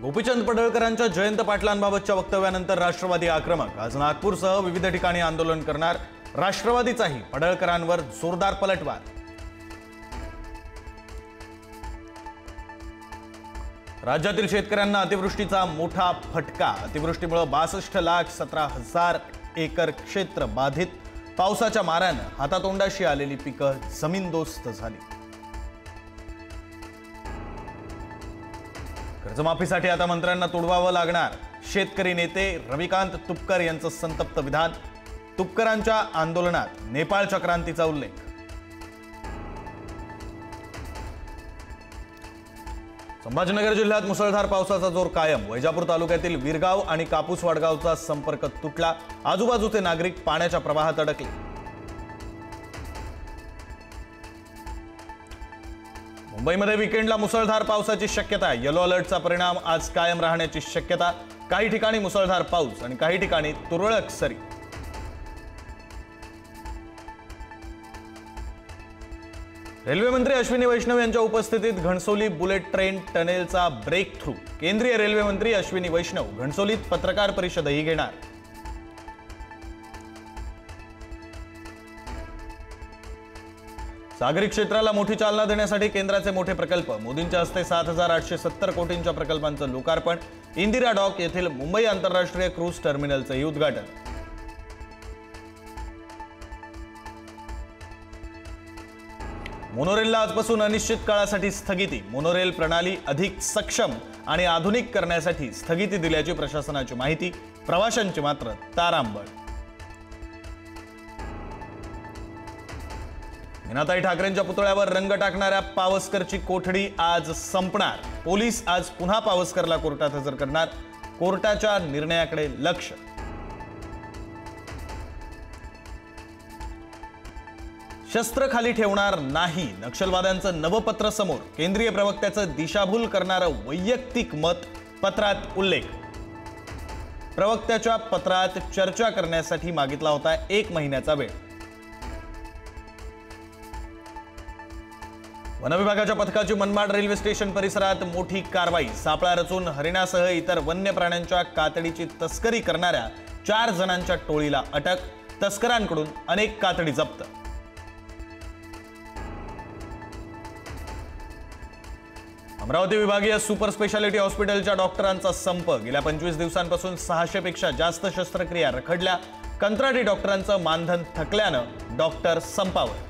गोपीचंद पडळकरांच्या जयंत पाटलांबाबतच्या वक्तव्यानंतर राष्ट्रवादी आक्रमक। आज नागपूरसह विविध ठिकाणी आंदोलन करणार। राष्ट्रवादीचाही पडळकरांवर जोरदार पलटवार। राज्यातील शेतकऱ्यांना अतिवृष्टीचा मोठा फटका। अतिवृष्टीमुळे 62,17,000 एकर क्षेत्र बाधित। पावसाच्या माराने हातातोंडाशी आलेली पिकं जमीनदोस्त झाली। कर्जमाफीसाठी आता मंत्र्यांना तुडवावं लागणार। शेतकरी नेते रविकांत तुपकर यांचं संतप्त विधान। तुपकरांच्या आंदोलनात नेपाळच्या क्रांतीचा उल्लेख। संभाजीनगर जिल्ह्यात मुसळधार पावसाचा जोर कायम। वैजापूर तालुक्यातील विरगाव आणि कापूस वाडगावचा संपर्क तुटला। आजूबाजूचे नागरिक पाण्याच्या प्रवाहात अडकले। मुंबईमध्ये वीकेंडला मुसळधार पावसाची शक्यता। येलो अलर्टचा परिणाम आज कायम राहण्याची शक्यता। काही ठिकाणी मुसळधार पाऊस आणि काही ठिकाणी तुरळक सरी। रेल्वे मंत्री अश्विनी वैष्णव यांच्या उपस्थितीत घणसोली बुलेट ट्रेन टनेलचा ब्रेक थ्रू। केंद्रीय रेल्वे मंत्री अश्विनी वैष्णव घणसोलीत पत्रकार परिषदही घेणार। सागरी क्षेत्राला मोठी चालना देण्यासाठी केंद्राचे मोठे प्रकल्प। मोदींच्या हस्ते 7,870 कोटींच्या प्रकल्पांचं लोकार्पण। इंदिरा डॉक येथील मुंबई आंतरराष्ट्रीय क्रूज टर्मिनलचंही उद्घाटन। मोनोरेलला आजपासून अनिश्चित काळासाठी स्थगिती। मोनोरेल प्रणाली अधिक सक्षम आणि आधुनिक करण्यासाठी स्थगिती दिल्याची प्रशासनाची माहिती। प्रवाशांची मात्र तारांबळ। मीनाताई ठाकरेंच्या पुतळ्यावर रंग टाकणाऱ्या पावसकरची कोठडी आज संपणार। पोलीस आज पुन्हा पावसकरला कोर्टात हजर करणार। कोर्टाच्या निर्णयाकडे लक्ष। शस्त्र खाली ठेवणार नाही, नक्षलवाद्यांचं नवपत्र समोर। केंद्रीय प्रवक्त्याचं दिशाभूल करणारं वैयक्तिक मत पत्रात उल्लेख। प्रवक्त्याच्या पत्रात चर्चा करण्यासाठी मागितला होता 1 महिन्याचा वेळ। वनविभागाच्या पथकाची मनमाड रेल्वे स्टेशन परिसरात मोठी कारवाई। सापळा रचून हरिणासह इतर वन्य प्राण्यांच्या कातडीची तस्करी करणाऱ्या 4 जणांच्या टोळीला अटक। तस्करांकडून अनेक कातडी जप्त। अमरावती विभागीय सुपर स्पेशालिटी हॉस्पिटलच्या डॉक्टरांचा संप। गेल्या 25 दिवसांपासून 600 पेक्षा जास्त शस्त्रक्रिया रखडल्या। कंत्राटी डॉक्टरांचं मानधन थकल्यानं डॉक्टर संपावर।